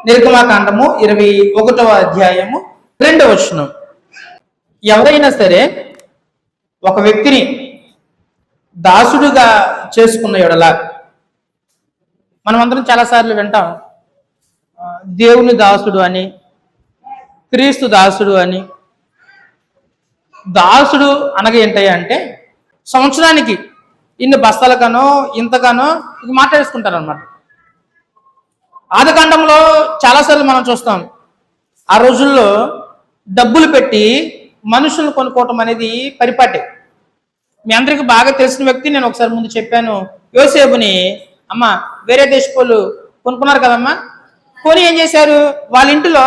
నిర్గమాకాండము 21వ అధ్యాయము 2వ వచనం. ఎవరైనా సరే ఒక వ్యక్తిని దాసుడుగా చేసుకున్న యెడల, మనమందరం చాలాసార్లు వింటాం దేవుని దాసుడు అని, క్రీస్తు దాసుడు అని. దాసుడు అనగా ఏంటయ్యా అంటే సంవత్సరానికి ఇన్ని బస్తాలకనో ఇంతగానో ఇది మాట్లాడేసుకుంటారు అనమాట. ఆదికాండంలో చాలాసార్లు మనం చూస్తాం, ఆ రోజుల్లో డబ్బులు పెట్టి మనుషులను కొనుక్కోవటం అనేది పరిపాటే. మీ అందరికి బాగా తెలిసిన వ్యక్తి, నేను ఒకసారి ముందు చెప్పాను, యోసేపుని అమ్మ వేరే దేశపోళ్ళు కొనుక్కున్నారు కదమ్మా, కొని ఏం చేశారు, వాళ్ళ ఇంటిలో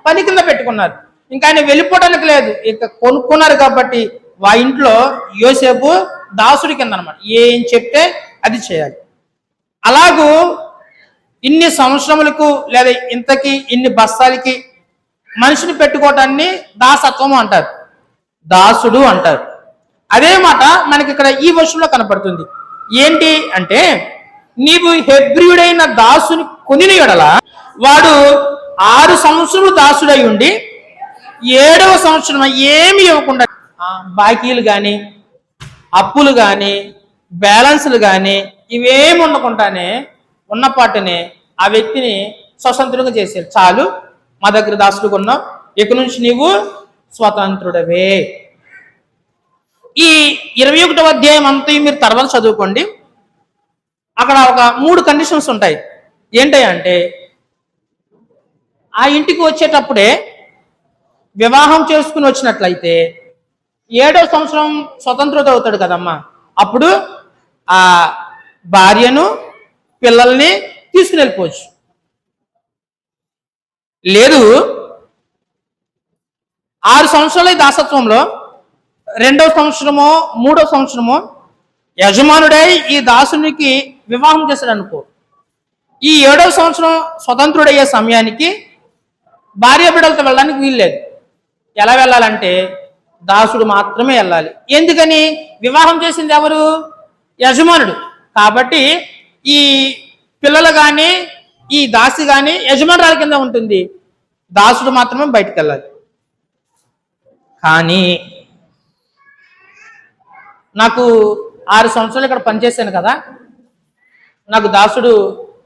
పని కింద పెట్టుకున్నారు. ఇంకా ఆయన వెళ్ళిపోవడానికి లేదు, ఇక కొనుక్కున్నారు కాబట్టి వా ఇంట్లో యోసేపు దాసుడి కింద అనమాట. ఏం చెప్తే అది చేయాలి. అలాగూ ఇన్ని సంవత్సరములకు లేదా ఇంతకి ఇన్ని బస్తాలకి మనిషిని పెట్టుకోవటాన్ని దాసత్వము అంటారు, దాసుడు అంటారు. అదే మాట మనకి ఇక్కడ ఈ వర్షంలో కనపడుతుంది. ఏంటి అంటే, నీవు హెబ్రీయుడైన దాసుని కొనిన యెడల వాడు 6 సంవత్సరములు దాసుడై ఉండి 7వ సంవత్సరం ఏమి ఇవ్వకుండా బాకీలు కానీ అప్పులు కానీ బ్యాలెన్స్లు కానీ ఇవేమి ఉండకుండానే ఉన్నపాటునే ఆ వ్యక్తిని స్వతంత్రంగా చేశారు. చాలు, మా దగ్గర దాసుడు కొన్నావు, ఇక నుంచి నీవు స్వతంత్రుడవే. ఈ 21వ అధ్యాయం అంతా మీరు తర్వాత చదువుకోండి. అక్కడ ఒక 3 కండిషన్స్ ఉంటాయి. ఏంటంటే, ఆ ఇంటికి వచ్చేటప్పుడే వివాహం చేసుకుని వచ్చినట్లయితే 7వ సంవత్సరం స్వతంత్రత అవుతాడు కదమ్మా, అప్పుడు ఆ భార్యను పిల్లల్ని తీసుకుని వెళ్ళిపోవచ్చు. లేదు 6 సంవత్సరాల దాసత్వంలో 2వ సంవత్సరమో 3వ సంవత్సరమో యజమానుడై ఈ దాసునికి వివాహం చేశాడు అనుకో, ఈ 7వ సంవత్సరం స్వతంత్రుడయ్యే సమయానికి భార్య బిడ్డలతో వెళ్ళడానికి వీల్లేదు. ఎలా వెళ్ళాలంటే దాసుడు మాత్రమే వెళ్ళాలి. ఎందుకని, వివాహం చేసింది ఎవరు, యజమానుడు. కాబట్టి ఈ పిల్లలు కానీ ఈ దాసి కానీ యజమానురాల కింద ఉంటుంది, దాసుడు మాత్రమే బయటకు వెళ్ళాలి. కానీ నాకు 6 సంవత్సరాలు ఇక్కడ పనిచేశాను కదా, నాకు దాసుడు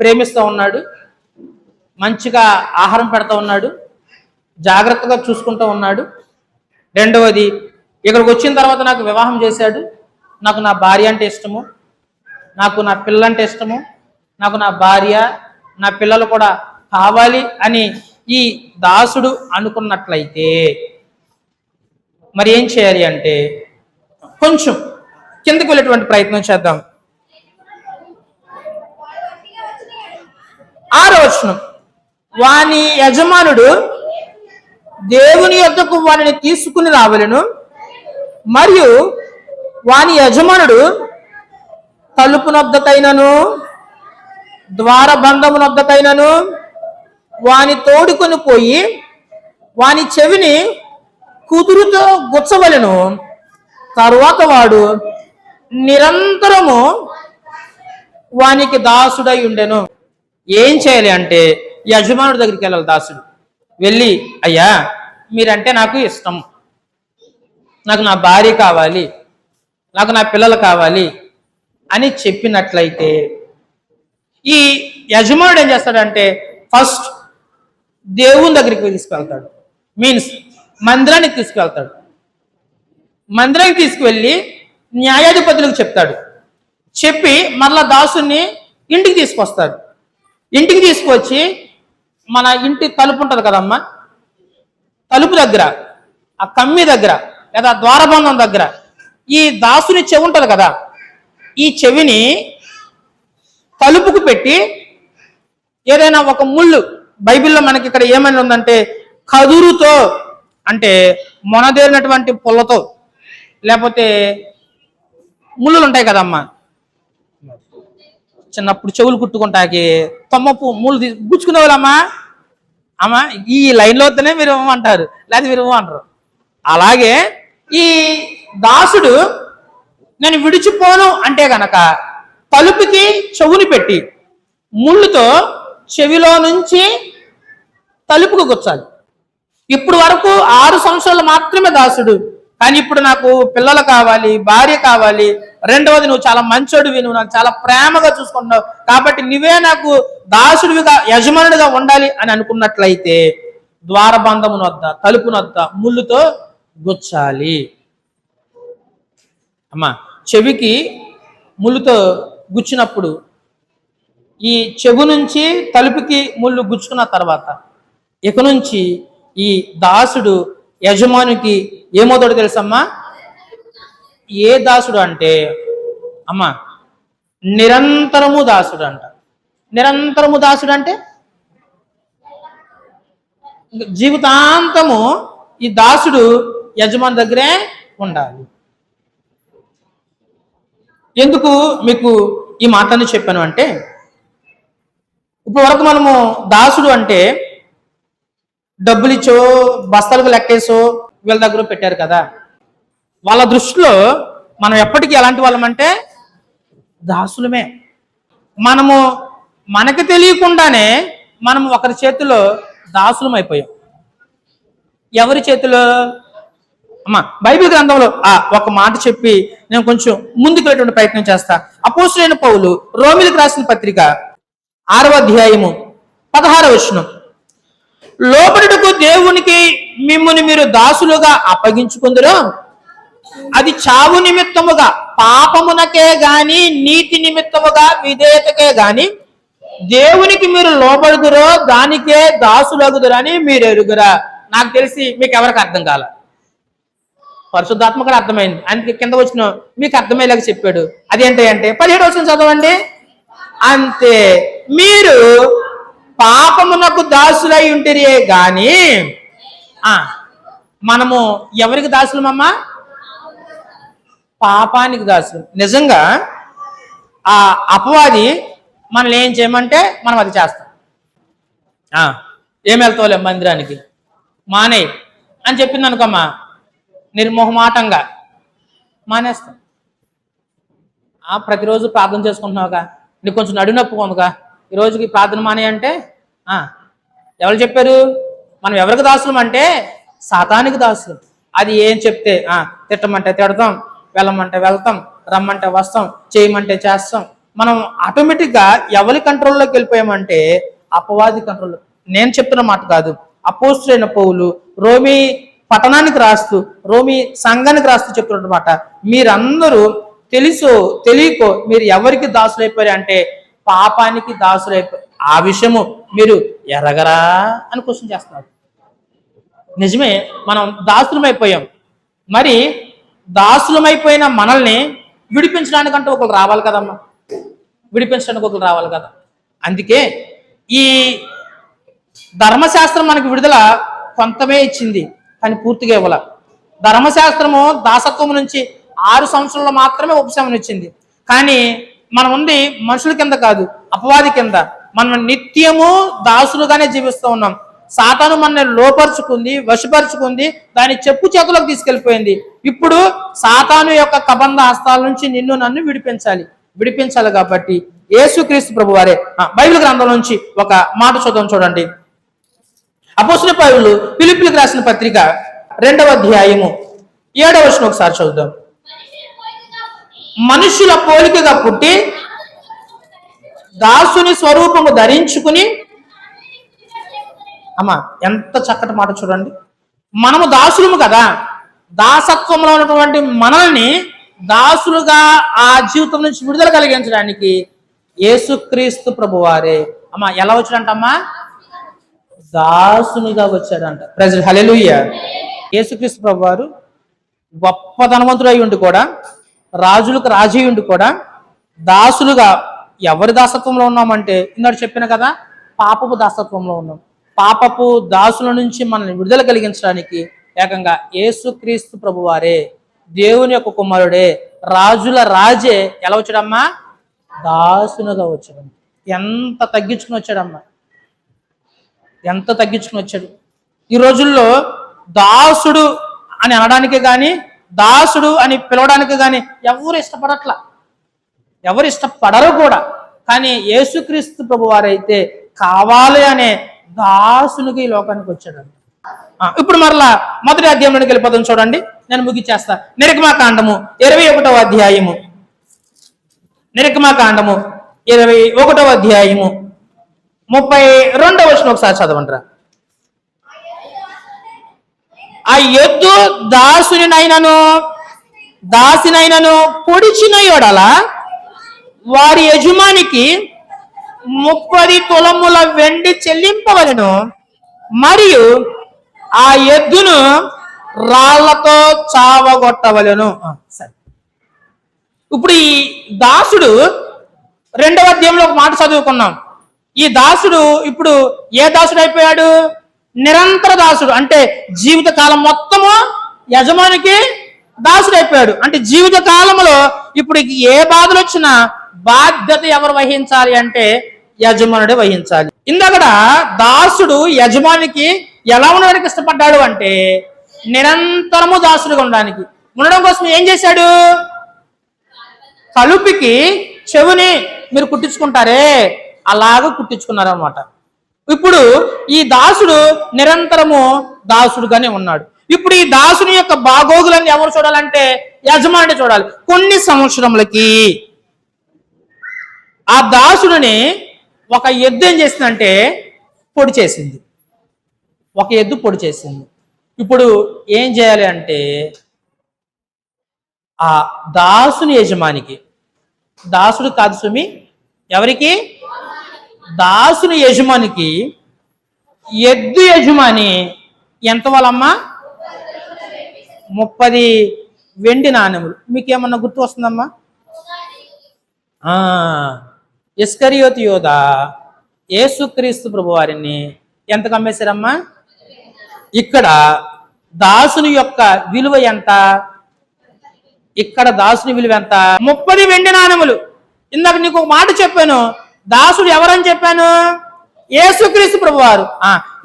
ప్రేమిస్తూ ఉన్నాడు, మంచిగా ఆహారం పెడతా ఉన్నాడు, జాగ్రత్తగా చూసుకుంటూ ఉన్నాడు. రెండవది, ఇక్కడికి వచ్చిన తర్వాత నాకు వివాహం చేశాడు, నాకు నా భార్య అంటే ఇష్టము, నాకు నా పిల్లంటే ఇష్టము, నాకు నా భార్య నా పిల్లలు కూడా కావాలి అని ఈ దాసుడు అనుకున్నట్లయితే మరి ఏం చేయాలి అంటే, కొంచెం కిందకు వెళ్ళేటువంటి ప్రయత్నం చేద్దాం. 6వ వచనం, వాని యజమానుడు దేవుని యొద్దకు వానిని తీసుకుని రావలెను, మరియు వాని యజమానుడు తలుపునొద్దకైనను ద్వారబంధమునొద్దకైనను వాని తోడుకొని పోయి వాని చెవిని కుదురుతో గుచ్చవలెను. తరువాత వాడు నిరంతరము వానికి దాసుడై ఉండెను. ఏం చేయాలి అంటే, యజమానుడి దగ్గరికి వెళ్ళాలి దాసుడు. వెళ్ళి, అయ్యా మీరంటే నాకు ఇష్టం, నాకు నా భార్య కావాలి, నాకు నా పిల్లలు కావాలి అని చెప్పినట్లయితే ఈ యజమానుడు ఏం చేస్తాడంటే, ఫస్ట్ దేవుని దగ్గరికి తీసుకువెళ్తాడు, మీన్స్ మందిరానికి తీసుకువెళ్తాడు. మందిరానికి తీసుకువెళ్ళి న్యాయాధిపతులకు చెప్తాడు. చెప్పి మరలా దాసుని ఇంటికి తీసుకొస్తాడు. ఇంటికి తీసుకొచ్చి మన ఇంటి తలుపు ఉంటుంది కదమ్మా, తలుపు దగ్గర, ఆ కమ్మి దగ్గర లేదా ద్వారబంధం దగ్గర ఈ దాసుని చెవి ఉంటుంది కదా, ఈ చెవిని తలుపుకు పెట్టి ఏదైనా ఒక ముళ్ళు, బైబిల్లో మనకి ఇక్కడ ఏమని ఉందంటే కదురుతో, అంటే మొనదేరినటువంటి పొల్లతో, లేకపోతే ముళ్ళులు ఉంటాయి కదమ్మా, చిన్నప్పుడు చెవులు కుట్టుకుంటాకి తొమ్మపు ముళ్ళు గుచ్చుకునే వాళ్ళమ్మా, అమ్మా ఈ లైన్లో వస్తేనే మీరు అంటారు, లేదా మీరు అంటారు. అలాగే ఈ దాసుడు నేను విడిచిపోను అంటే గనక తలుపుకి చెవుని పెట్టి ముళ్ళుతో చెవిలో నుంచి తలుపుకు గుచ్చాలి. ఇప్పుడు వరకు 6 సంవత్సరాలు మాత్రమే దాసుడు, కానీ ఇప్పుడు నాకు పిల్లలు కావాలి, భార్య కావాలి, రెండవది నువ్వు చాలా మంచోడివి, నువ్వు నాకు చాలా ప్రేమగా చూసుకుంటున్నావు, కాబట్టి నువ్వే నాకు దాసుడివిగా యజమానుడిగా ఉండాలి అని అనుకున్నట్లయితే ద్వారబంధమును వద్ద తలుపును వద్ద ముళ్ళుతో గుచ్చాలి. అమ్మా, చెవికి ముళ్ళుతో గుచ్చినప్పుడు ఈ చెవు నుంచి తలుపుకి ముళ్ళు గుచ్చుకున్న తర్వాత ఇక నుంచి ఈ దాసుడు యజమానికి ఏమవుతాడో తెలుసమ్మా? ఏ దాసుడు అంటే అమ్మా, నిరంతరము దాసుడు అంట. నిరంతరము దాసుడు అంటే జీవితాంతము ఈ దాసుడు యజమాని దగ్గరే ఉండాలి. ఎందుకు మీకు ఈ మాటని చెప్పాను అంటే, ఇప్పుడు వరకు మనము దాసుడు అంటే డబ్బులు ఇచ్చో బస్తాలకు లెక్కేసో వీళ్ళ దగ్గర పెట్టారు కదా. వాళ్ళ దృష్టిలో మనం ఎప్పటికీ ఎలాంటి వాళ్ళమంటే దాసులమే. మనము మనకి తెలియకుండానే మనం ఒకరి చేతిలో దాసులం అయిపోయాం. ఎవరి చేతిలో? అమ్మా, బైబిల్ గ్రంథంలో ఒక మాట చెప్పి నేను కొంచెం ముందుకు వెళ్ళేటువంటి ప్రయత్నం చేస్తా. అపోస్తలుడైన పౌలు రోమీయులకు రాసిన పత్రిక 6వ అధ్యాయము 16వ వచనం, లోబడుటకు దేవునికి మిమ్ముని మీరు దాసులుగా అప్పగించుకుందురో అది చావు నిమిత్తముగా పాపమునకే గాని నీతి నిమిత్తముగా విధేయతకే గాని దేవునికి మీరు లోబడుదురో దానికే దాసులగుదురని మీరు ఎరుగురా. నాకు తెలిసి మీకు ఎవరికి అర్థం కాల, పరిశుద్ధాత్మ కూడా అర్థమైంది, అందుకే కింద వచ్చిన మీకు అర్థమయ్యేలాగా చెప్పాడు. అదేంటి అంటే 17వ వచనం చదవండి. అంతే, మీరు పాపమునకు దాసులై ఉంటరే గాని మనము ఎవరికి దాసులమమ్మా? పాపానికి దాసులు. నిజంగా ఆ అపవాది మనల్ని ఏం చేయమంటే మనం అది చేస్తాం. ఏం వెళ్తావులే మందిరానికి మానే అని చెప్పింది అనుకోమ్మా, నిర్మోహమాటంగా మానేస్తాం. ప్రతిరోజు ప్రార్థన చేసుకుంటున్నావుగా, నీకు కొంచెం నడునొప్పి ఉందిగా, ఈ రోజుకి ప్రార్థన మానే అంటే ఎవరు చెప్పారు? మనం ఎవరికి దాసులం అంటే సాతానికి దాసులం. అది ఏం చెప్తే తిట్టమంటే తిడతాం, వెళ్ళమంటే వెళ్తాం, రమ్మంటే వస్తాం, చేయమంటే చేస్తాం. మనం ఆటోమేటిక్గా ఎవరి కంట్రోల్లోకి వెళ్ళిపోయామంటే అపవాది కంట్రోల్లో. నేను చెప్తున్న మాట కాదు, అపోస్తలుడైన పౌలు రోమీ పట్టణానికి రాస్తూ రోమీ సంఘానికి రాస్తూ చెప్తున్నమాట. మీరందరూ తెలుసో తెలియకో మీరు ఎవరికి దాసులైపోయారు అంటే పాపానికి దాసులైపోయారు. ఆ విషయము మీరు ఎరగరా అని క్వశ్చన్ చేస్తున్నారు. నిజమే, మనం దాసులమైపోయాం. మరి దాసులమైపోయిన మనల్ని విడిపించడానికంటూ ఒకరు రావాలి కదమ్మా, విడిపించడానికి ఒకరు రావాలి కదా. అందుకే ఈ ధర్మశాస్త్రం మనకి విడుదల కొంతమే ఇచ్చింది, కానీ పూర్తిగా ఇవ్వాల. ధర్మశాస్త్రము దాసత్వం నుంచి 6 సంవత్సరాలు మాత్రమే ఉపశమనం ఇచ్చింది. కానీ మనం ఉంది మనుషుల కింద కాదు, అపవాది కింద. మనం నిత్యము దాసులుగానే జీవిస్తూ ఉన్నాం. సాతాను మనల్ని లోపరుచుకుంది, వశపరుచుకుంది, దాని చెప్పు చేతులకు తీసుకెళ్లిపోయింది. ఇప్పుడు సాతాను యొక్క కబంధ హస్తాల నుంచి నిన్ను నన్ను విడిపించాలి కాబట్టి యేసుక్రీస్తు ప్రభు వారే బైబిల్ గ్రంథం నుంచి ఒక మాట చూడండి. అపోస్తలుడైన పౌలు ఫిలిప్పీయులకు రాసిన పత్రిక 2వ అధ్యాయము 7వ వచనం ఒకసారి చదువుదాం. మనుషుల పోలికగా పుట్టి దాసుని స్వరూపము ధరించుకుని, అమ్మా ఎంత చక్కటి మాట చూడండి. మనము దాసులము కదా, దాసత్వంలో ఉన్నటువంటి మనల్ని దాసులుగా ఆ జీవితం నుంచి విడుదల కలిగించడానికి యేసుక్రీస్తు ప్రభువారే అమ్మా ఎలా వచ్చాడంటమ్మా? దాసునిగా వచ్చాడంట. ప్రజలు హల్లెలూయా. యేసుక్రీస్తు ప్రభువారు గొప్ప ధనవంతుడు అయి ఉండి కూడా, రాజులకు రాజు అయి ఉండి కూడా దాసులుగా ఎవరి దాసత్వంలో ఉన్నామంటే ఇందాక చెప్పిన కదా, పాపపు దాసత్వంలో ఉన్నాం. పాపపు దాసుల నుంచి మనల్ని విడుదల కలిగించడానికి ఏకంగా యేసుక్రీస్తు ప్రభువారే, దేవుని యొక్క కుమారుడే, రాజుల రాజే ఎలా వచ్చాడమ్మా? దాసునిగా వచ్చాడు. ఎంత తగ్గించుకుని వచ్చాడమ్మా, ఎంత తగ్గించుకుని వచ్చాడు. ఈ రోజుల్లో దాసుడు అని అనడానికి కానీ, దాసుడు అని పిలవడానికి కానీ ఎవరు ఇష్టపడట్లా, ఎవరు ఇష్టపడరు కూడా. కానీ యేసుక్రీస్తు ప్రభు వారైతే కావాలి అనే దాసునికి ఈ లోకానికి వచ్చాడు. ఇప్పుడు మరలా మొదటి అధ్యాయంలోకి వెళ్ళిపోతాం చూడండి, నేను ముగిచ్చేస్తా. నిర్గమాకాండము 21వ అధ్యాయము, నిర్గమాకాండము 21వ అధ్యాయము 32వ వచనం ఒకసారి చదవండిరా. ఆ ఎద్దు దాసినైనను పొడిచిన యెడల వారి యజమానికి 30 తులముల వెండి చెల్లింపవలెను, మరియు ఆ ఎద్దును రాళ్లతో చావగొట్టవలెను. సరే, ఇప్పుడు ఈ దాసుడు 2వ అధ్యాయంలో ఒక మాట చదువుకున్నాం. ఈ దాసుడు ఇప్పుడు ఏ దాసుడు అయిపోయాడు? నిరంతర దాసుడు. అంటే జీవిత కాలం మొత్తము యజమానికి దాసుడు అయిపోయాడు. అంటే జీవిత కాలంలో ఇప్పుడు ఏ బాధలు వచ్చినా బాధ్యత ఎవరు వహించాలి అంటే యజమానుడే వహించాలి. ఇందక్కడ దాసుడు యజమానికి ఎలా ఉండడానికి ఇష్టపడ్డాడు అంటే నిరంతరము దాసుడుగా ఉండడం కోసం ఏం చేశాడు? కలుపికి చెవుని మీరు కుట్టించుకుంటారే అలాగ కుట్టించుకున్నారు అనమాట. ఇప్పుడు ఈ దాసుడు నిరంతరము దాసుడుగానే ఉన్నాడు. ఇప్పుడు ఈ దాసుని యొక్క బాగోగులన్నీ ఎవరు చూడాలంటే యజమాని చూడాలి. కొన్ని సంవత్సరములకి ఆ దాసుడిని ఒక ఎద్దు ఏం చేసిందంటే పొడి చేసింది. ఒక ఎద్దు పొడి చేసింది. ఇప్పుడు ఏం చేయాలి అంటే ఆ దాసుని యజమానికి, దాసుడు కాదు సుమి, ఎవరికి? దాసుని యజమానికి ఎద్దు యజమాని ఎంత వాళ్ళమ్మా? 30 వెండి నాణెములు. మీకేమన్నా గుర్తు వస్తుందమ్మా? ఇస్కరియోతు యోధా యేసుక్రీస్తు ప్రభు వారిని ఎంతకు అమ్మేశారమ్మా? ఇక్కడ దాసుని యొక్క విలువ ఎంత? ఇక్కడ దాసుని విలువ ఎంత? 30 వెండి నాణెములు. ఇందాక నీకు ఒక మాట చెప్పాను, దాసుడు ఎవరని చెప్పాను? యేసుక్రీస్తు ప్రభు వారు.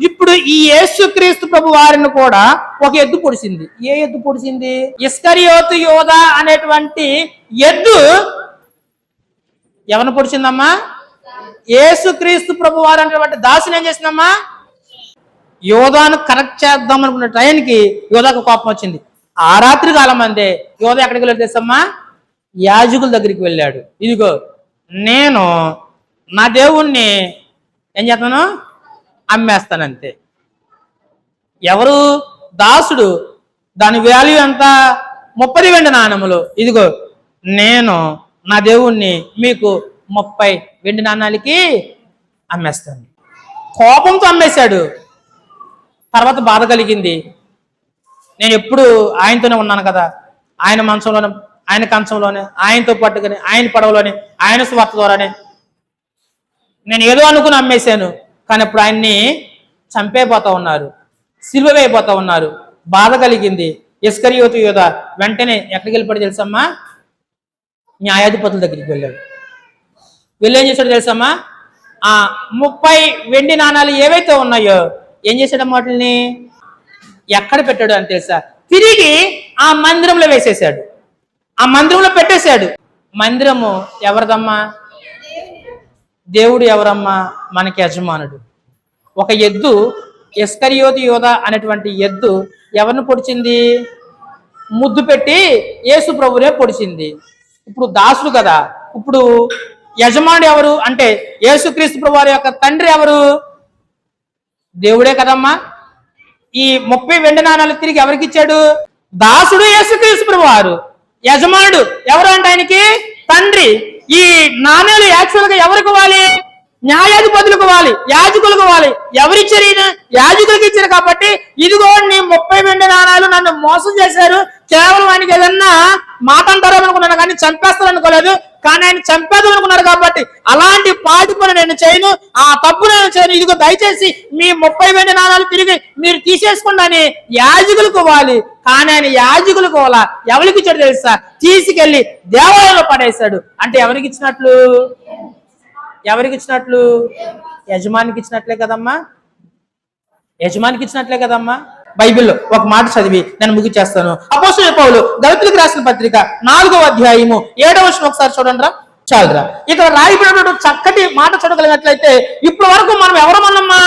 ఇప్పుడు ఈ యేసుక్రీస్తు ప్రభు వారిని కూడా ఒక ఎద్దు పొడిచింది. ఏ ఎద్దు పొడిచింది? ఇస్కరియోతు యోధా అనేటువంటి ఎద్దు ఎవరిని పొడిచిందమ్మా? యేసుక్రీస్తు ప్రభు వారు అనేటువంటి దాసుని ఏం చేసిందమ్మా? యోధాను కరెక్ట్ చేద్దాం అనుకున్న టైంకి యోధాకు కోపం వచ్చింది. ఆ రాత్రి కాలం అందే యోధా ఎక్కడికి వెళ్ళాడు తెలుసమ్మా? యాజకుల దగ్గరికి వెళ్ళాడు. ఇదిగో నేను నా దేవుణ్ణి ఏం చేస్తాను? అమ్మేస్తానంతే. ఎవరు? దాసుడు. దాని వాల్యూ ఎంత? 30 వెండి నాణెములు. ఇదిగో నేను నా దేవుణ్ణి మీకు 30 వెండి నాణాలకి అమ్మేస్తాను. కోపంతో అమ్మేశాడు. తర్వాత బాధ కలిగింది. నేను ఎప్పుడు ఆయనతోనే ఉన్నాను కదా, ఆయన మంచంలోనే, ఆయన కంచంలోనే, ఆయనతో పట్టుకుని, ఆయన పడవలోనే, ఆయన స్వార్థ ద్వారానే నేను ఏదో అనుకుని అమ్మేశాను. కానీ ఇప్పుడు ఆయన్ని చంపేపోతా ఉన్నారు, సిలువ వేయబోతా ఉన్నారు. బాధ కలిగింది. ఇస్కరియోతు యోధా వెంటనే ఎక్కడికి వెళ్ళిపోయాడు తెలుసమ్మా? న్యాయాధిపతుల దగ్గరికి వెళ్ళాడు. వెళ్ళి ఏం చేశాడు తెలుసమ్మా? 30 వెండి నాణాలు ఏవైతే ఉన్నాయో ఏం చేశాడు? వాటిని ఎక్కడ పెట్టాడు అని తెలుసా? తిరిగి ఆ మందిరంలో వేసేసాడు. ఆ మందిరంలో పెట్టేశాడు. మందిరము ఎవరిదమ్మా? దేవుడు ఎవరమ్మా? మనకి యజమానుడు. ఒక ఎద్దు, ఇస్కరియోతు యోధా అనేటువంటి ఎద్దు ఎవరిని పొడిచింది? ముద్దు పెట్టి యేసు ప్రభునే పొడిచింది. ఇప్పుడు దాసుడు కదా. ఇప్పుడు యజమానుడు ఎవరు అంటే యేసుక్రీస్తు ప్రభు వారి యొక్క తండ్రి ఎవరు? దేవుడే కదమ్మా. ఈ 30 వెండి నాణాలు తిరిగి ఎవరికి ఇచ్చాడు? దాసుడు యేసుక్రీస్తు ప్రభు వారు. యజమానుడు ఎవరు అంటే ఆయనకి తండ్రి. ఈ నాణ్యాలు యాక్చువల్ గా ఎవరికి ఇవ్వాలి? న్యాయాధిపతులకు ఇవ్వాలి, యాజకులకు ఇవ్వాలి. ఎవరిచ్చారు? ఈయన యాజకులకు ఇచ్చారు. కాబట్టి ఇదిగో నీ 30 వెండి నాణాలు నన్ను మోసం చేశారు, కేవలం ఆయనకి ఏదన్నా మాట అంటారేమనుకున్నాను కానీ చంపేస్తాను అనుకోలేదు. కానీ ఆయన చంపేద్దాం అనుకున్నారు. కాబట్టి అలాంటి పాటి పని నేను చేయను, ఆ తప్పు నేను చేయను. ఇదిగో దయచేసి మీ 30 వెండి నాణాలు తిరిగి మీరు తీసేసుకోండి అని యాజకులకు ఇవ్వాలి. కానీ ఆయన యాజకులకు ఇవ్వాలా? ఎవరికి ఇచ్చాడు తెలుసా? తీసుకెళ్లి దేవాలయంలో పడేశాడు. అంటే ఎవరికి ఇచ్చినట్లు? ఎవరికి ఇచ్చినట్లు? యజమానికి ఇచ్చినట్లే కదమ్మా. యజమానికి ఇచ్చినట్లే కదమ్మా. బైబిల్లో ఒక మాట చదివి నేను ముగిచేస్తాను. అపోస్తలుడైన పౌలు గలతీయులకు రాసిన పత్రిక 4వ అధ్యాయము 7వ వచనం ఒకసారి చూడండి రా. చాలురా. ఇక్కడ రాయబడినటువంటి చక్కటి మాట చూడగలిగినట్లయితే ఇప్పటి వరకు మనం ఎవరమన్నమ్మా?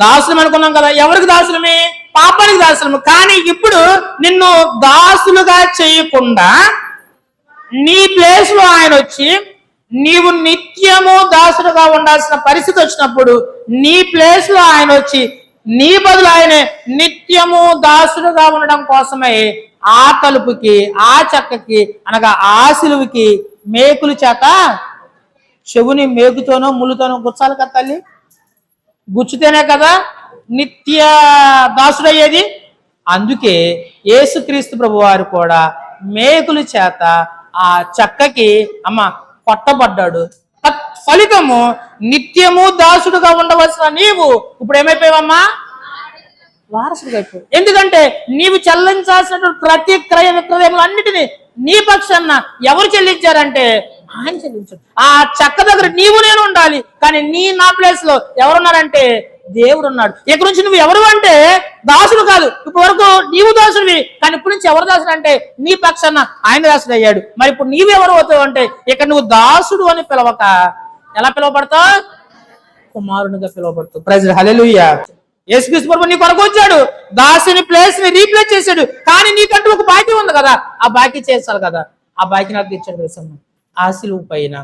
దాసులం అనుకున్నాం కదా. ఎవరికి దాసులమే? పాపానికి దాసులము. కానీ ఇప్పుడు నిన్ను దాసులుగా చేయకుండా నీ ప్లేస్ లో ఆయన వచ్చి నీవు నిత్యము దాసుడుగా ఉండాల్సిన పరిస్థితి వచ్చినప్పుడు నీ ప్లేస్ లో ఆయన వచ్చి నీ బదులు ఆయనే నిత్యము దాసుడుగా ఉండడం కోసమే ఆ తలుపుకి, ఆ చెక్కకి అనగా ఆ సిలువుకి మేకులు చేత చెవుని మేకుతోనో ముళ్ళుతోనో గుచ్చాలి కదా తల్లి. గుచ్చితేనే కదా నిత్య దాసుడయ్యేది. అందుకే యేసుక్రీస్తు ప్రభు వారు కూడా మేకుల చేత ఆ చెక్కకి కొట్టబడ్డాడు. ఫలితము నిత్యము దాసుడుగా ఉండవలసిన నీవు ఇప్పుడు ఏమైపోయావమ్మా? వారసుడిగా అయిపోయావు. ఎందుకంటే నీవు చెల్లించాల్సినటువంటి ప్రతి క్రయ విక్రయములు అన్నిటినీ నీ పక్షాన ఎవరు చెల్లించారంటే ఆయన చెల్లించాడు. ఆ చెక్క దగ్గర నీవు నేను ఉండాలి, కానీ నా ప్లేస్ లో ఎవరున్నారంటే దేవుడు ఉన్నాడు. ఇక్కడి నుంచి నువ్వు ఎవరు అంటే దాసుడు కాదు. ఇప్పటి వరకు నీవు దాసుడివి, కానీ ఇప్పటి నుంచి ఎవరు దాసుడు అంటే నీ పక్షాన ఆయన దాసుడు అయ్యాడు. మరి ఇప్పుడు నీవెవరు అవుతావు అంటే ఇక్కడ నువ్వు దాసుడు అని పిలవక ఎలా పిలువబడతావు? కుమారునిగా పిలువబడతావు. ప్రైజ్ హల్లెలూయా. యేసుక్రీస్తు ప్రభువు నీ కొరకు వచ్చాడు, దాసుని ప్లేస్ ని రీప్లేస్ చేశాడు. కానీ నీకంటూ ఒక బాకీ ఉంది కదా, ఆ బాకీ చేస్తారు కదా. ఆ బాకీ నాకు తెచ్చాడు తెలుసమ్మా. ఆ సిలువ పైన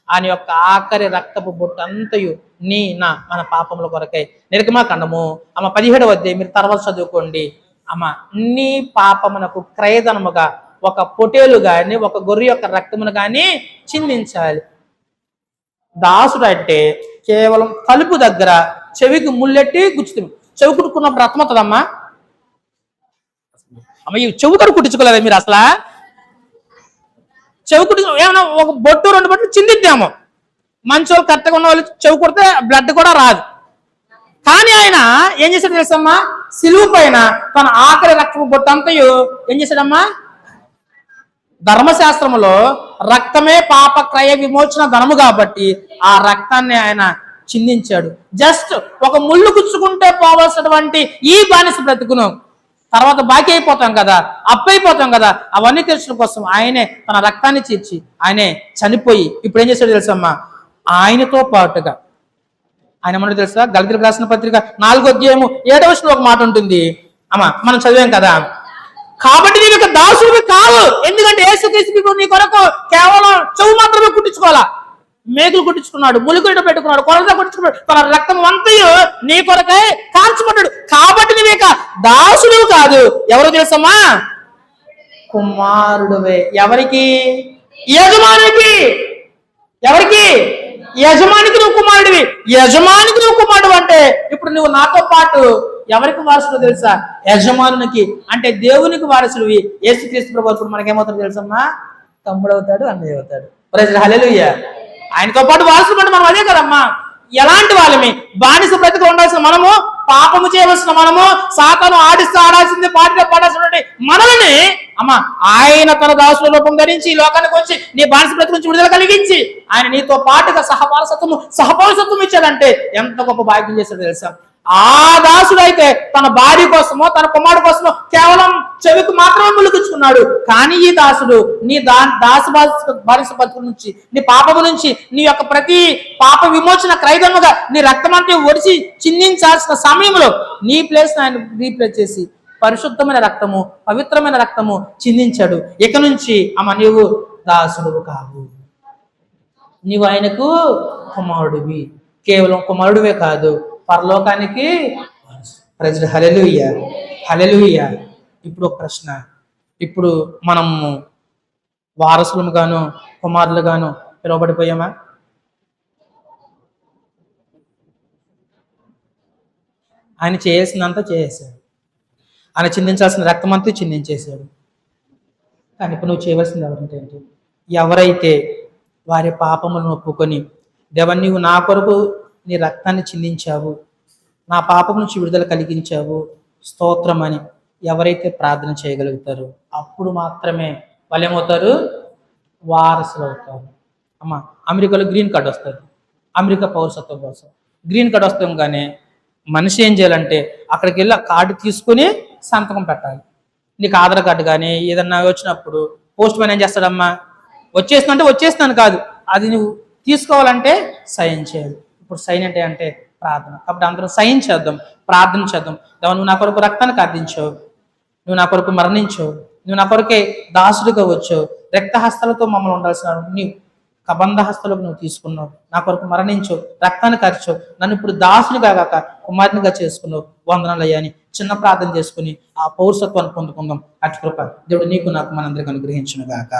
ఆయన యొక్క ఆఖరి రక్తపు బొట్టు అంతయు మన పాపముల కొరకై నిర్గమాకాండము 17వ అధ్యాయం మీరు తర్వాత చదువుకోండి. నీ పాపమునకు క్రయధనముగా ఒక పొటేలు గాని ఒక గొర్రె యొక్క రక్తమును గాని చిందించాలి. దాసుడు అంటే కేవలం తలుపు దగ్గర చెవికి ముల్లెట్టి గుచ్చుతుంది. చెవి కుట్టుకున్నప్పుడు రక్తం వస్తుందమ్మా. ఈ చెవు కడు కుట్టించుకోలేదా మీరు? అసలు చెవి కుట్టి ఏమన్నా ఒక బొట్టు 2 బొట్లు చిందిద్దాము. మంచి వాళ్ళు కరెక్ట్గా ఉన్న వాళ్ళు చెవి కుడితే బ్లడ్ కూడా రాదు. కానీ ఆయన ఏం చేశాడు తెలుసమ్మా? సిలువు పైన తన ఆఖరి రక్తము బొట్టు అంతయు ఏం చేశాడమ్మా? ధర్మశాస్త్రములో రక్తమే పాప క్రయ విమోచన ధనము కాబట్టి ఆ రక్తాన్ని ఆయన చిందించాడు. జస్ట్ ఒక ముళ్ళు గుచ్చుకుంటే పోవాల్సినటువంటి ఈ బానిస బ్రతుకును తర్వాత బాకీ అయిపోతాం కదా, అప్పైపోతాం కదా, అవన్నీ తెచ్చడం కోసం ఆయనే తన రక్తాన్ని చీర్చి ఆయనే చనిపోయి ఇప్పుడు ఏం చేశాడు తెలుసమ్మా? ఆయనతో పాటుగా ఆయన ఏమన్నా తెలుసా? గలతీయులకు రాసిన పత్రిక 4వ అధ్యాయము 7వ వచనంలో ఒక మాట ఉంటుంది. మనం చదివాం కదా. కాబట్టి నీవు ఇక దాసుడివి కాదు. ఎందుకంటే యేసుక్రీస్తు నీ కొరకు కేవలం చెవు మాత్రమే కుట్టించుకోవాలా, మేకులు కుట్టించుకున్నాడు, ములుగుడు పెట్టుకున్నాడు, కొలత కుట్టించుకున్నాడు, తన రక్తం అంతయు నీ కొరకై కాల్చబడ్డాడు. కాబట్టి నీవు ఇక దాసుడు కాదు, ఎవరు తెలుసమ్మా? కుమారుడువే. ఎవరికి? యజమానికి. ఎవరికి? యజమానికి నువ్వు కుమారుడివి. యజమానికి నువ్వు కుమారుడు అంటే ఇప్పుడు నువ్వు నాతో పాటు ఎవరికి వారసుడు తెలుసా? యజమానునికి. అంటే దేవునికి వారసుడివి. యేసుక్రీస్తు ప్రభువు ఇప్పుడు మనకేమవుతాడు తెలుసమ్మా? తమ్ముడు అవుతాడు, అన్నయ్య అవుతాడు. ప్రైజ్ హల్లెలూయా. ఆయనతో పాటు వారసుడు అంటే మనం అదే కదమ్మా. ఎలాంటి వాళ్ళమి? బానిస బ్రతికి ఉండాల్సిన మనము, పాపము చేయవలసిన మనము, సాతాను ఆడాల్సింది పాటిలో పాడాల్సినటువంటి మనల్ని ఆయన తన దాసుల రూపం ధరించి ఈ లోకానికి వచ్చి నీ బానిస బ్రతికి నుంచి విడుదల కలిగించి ఆయన నీతో పాటుగా సహవారసత్వం ఇచ్చాడంటే ఎంత గొప్ప భాగ్యం చేశాడు తెలుసా? ఆ దాసుడు అయితే తన భార్య కోసమో తన కుమారుడు కోసమో కేవలం చెవికి మాత్రమే ములుగుచ్చుకున్నాడు. కానీ ఈ దాసుడు నీ బానిస బతుకు నుంచి, నీ పాపము నుంచి, నీ యొక్క ప్రతి పాప విమోచన క్రయధనముగా నీ రక్తమంతా ఒడిచి చిందించాల్సిన సమయంలో నీ ప్లేస్ ఆయన రీప్లేస్ చేసి పరిశుద్ధమైన రక్తము, పవిత్రమైన రక్తము చిందించాడు. ఇక నుంచి నీవు దాసుడు కావు, నీవు ఆయనకు కుమారుడివి. కేవలం కుమారుడివే కాదు, పరలోకానికి. ప్రైజ్ హల్లెలూయా. హల్లెలూయా. ఇప్పుడు ఒక ప్రశ్న, ఇప్పుడు మనము వారసులము గాను కుమారులు గాను పిలువబడిపోయామా? ఆయన చేయాల్సిందంతా చేసేసాడు, ఆయన చిందించాల్సిన రక్తం అంతా చిందించేశాడు. కానీ ఇప్పుడు నువ్వు చేయవలసింది ఎవరంటే ఎవరైతే వారి పాపములను ఒప్పుకొని దేవా నీవు నా కొరకు నీ రక్తాన్ని చిందించావు, నా పాపం నుంచి విడుదల కలిగించావు, స్తోత్రం అని ఎవరైతే ప్రార్థన చేయగలుగుతారో అప్పుడు మాత్రమే వాళ్ళు ఏమవుతారు? వారసులు అవుతారు. అమెరికాలో గ్రీన్ కార్డు వస్తుంది, అమెరికా పౌరసత్వం కోసం గ్రీన్ కార్డు వస్తాంగానే మనిషి ఏం చేయాలంటే అక్కడికి వెళ్ళి ఆ కార్డు తీసుకుని సంతకం పెట్టాలి. నీకు ఆధార్ కార్డు కానీ ఏదన్నా వచ్చినప్పుడు పోస్ట్ మ్యాన్ ఏం చేస్తాడమ్మా? వచ్చేస్తుందంటే వచ్చేస్తాను కాదు, అది నువ్వు తీసుకోవాలంటే సైన్ చేయాలి. ఇప్పుడు సైన్ అంటే ప్రార్థన. కాబట్టి అందరం సైన్ చేద్దాం, ప్రార్థన చేద్దాం. దేవా, నువ్వు నా కొరకు రక్తాన్ని కార్దించావు, నువ్వు నా కొరకు మరణించావు, నువ్వు నా కొరకే దాసుడిగా వచ్చావు, రక్తహస్తాలతో మమ్మల్ని ఉండాల్సిన నీవు కబంధ హస్తలోకి నువ్వు తీసుకున్నావు, నా కొరకు మరణించావు, రక్తాన్ని ఖర్చావు, నన్ను ఇప్పుడు దాసునిగా కాక కుమారునిగా చేసుకున్నావు, వందనాలు అయ్యా అని చిన్న ప్రార్థన చేసుకుని ఆ పౌరసత్వాన్ని పొందుకుందాం. అటు కృప దేవుడు నీకు నాకు మనందరికీ అనుగ్రహించును గాక.